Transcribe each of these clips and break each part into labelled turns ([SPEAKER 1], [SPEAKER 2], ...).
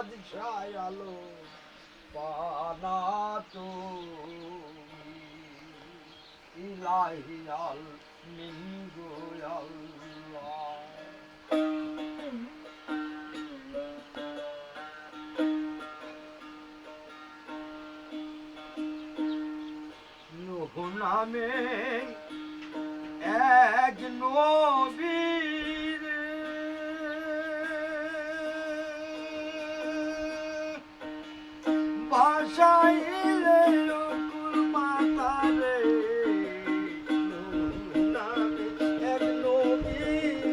[SPEAKER 1] বাদশাহ আলো পানা তুমি ইলাহি আল মিন গো আল্লাহ। নূহ নামে এক নবীর ভাষাইলে অকুল মাতারে। নূহ নামে এক নবীর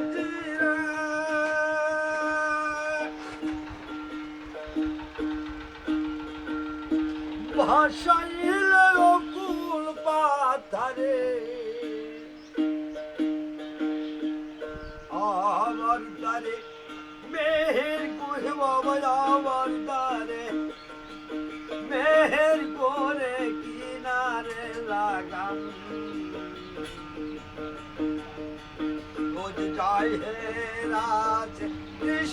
[SPEAKER 1] ভাষাইলে অকুল পাতারে। আমার দ্বারে মেহের করে বাবা, আমার দ্বারে মেহের করে কিনারে লাগান। রোজ যাই হে রাজ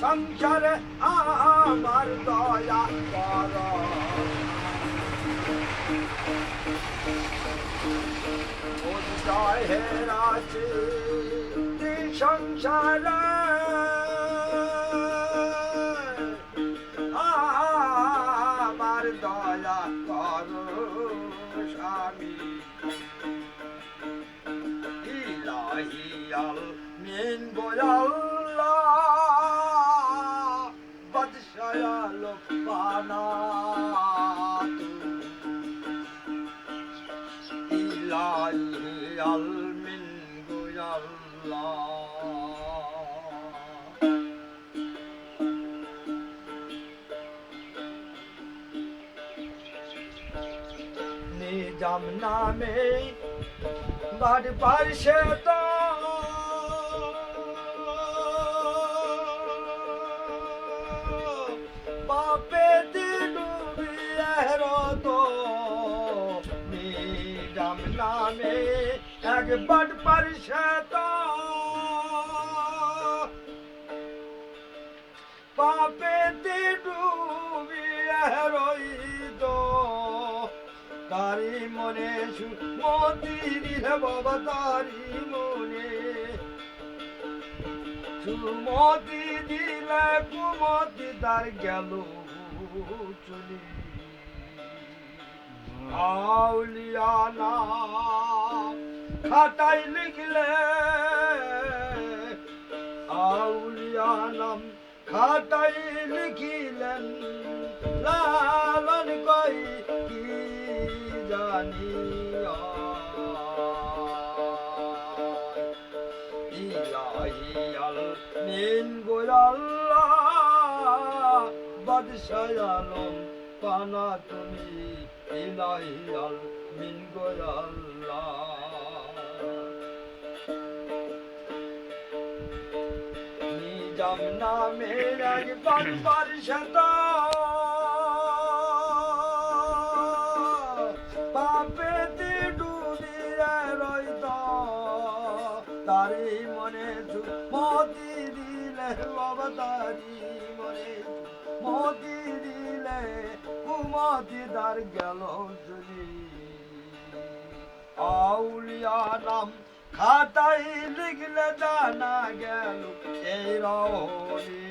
[SPEAKER 1] সংসারে আমার দয়া কর। রোজ যাই হে রাজ সংসারে আমার দয়া করো স্বামী। ইলাহি আল মিন গো আল্লাহ বাদশাহ আলো পানা তুমি ইলাহি আল মিন গো আল্লাহ। নিজাম নামে বাড়ি পারছে তো বাপে ডুবিয়ে তো। নিজাম নামে একবার পারছে তো বাপে ডুবিয়ে রইত। তারি মনে সুমতি দিলে বাবা, তারি মনে সুমতি দিলে কুমতি তার গেল চলি। আউলিয়ানা খাতায় লিখলে আউলিয়ানাম খাতায় লিখিলেন লালন কই কি জানি। ইলাহি আল মিন গো আল্লাহ বাদশাহ আলম পানা তুমি ইলাহি আল মিন গো আল্লাহ। নিজাম নামের একবার পারশত পাপেতে ডুবিয়ে রইত। তারি মনে মতি দিলে বাবা, তারি মনে মতি দিলে কুমতি তার গেল চলি। আউলিয়া নাম খাতায় লিখলে জানা গেল এই রহনি।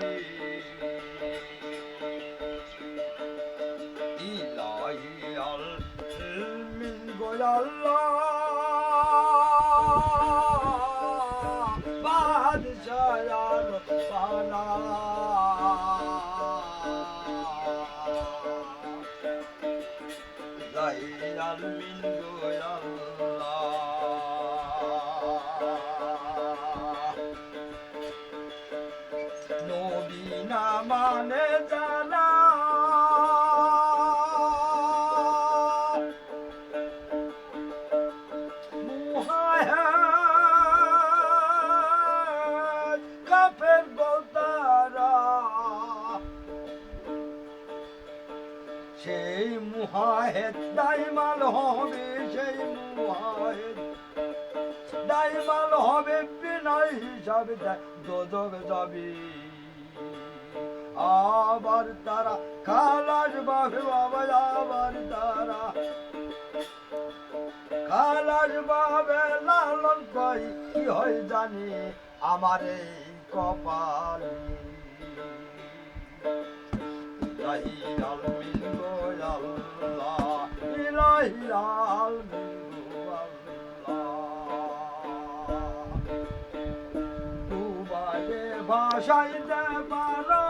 [SPEAKER 1] ইলাহি আল মিন গো আল্লাহ বাদশাহ আলো পানা ইলাহি আল মিন গো নবী না মানে জানা মুহাম্মদ কাফের গোতারা। সেই মুহাহিদ দাইমাল হবে, সেই মুহাহিদ দাইমাল হবে, বিনয় হিসাবে দোজখ যাবে। আবার তারা বাবে বাবা আমার দ্বারা খালাস বাবে লালন কই কি হয় জানি আমার এই কপালে ইলাহি আলমিন গো আল্লাহ ইলাহি আলমিন গো আল্লাহ ডুবাইয়ে ভাসাইতে পারো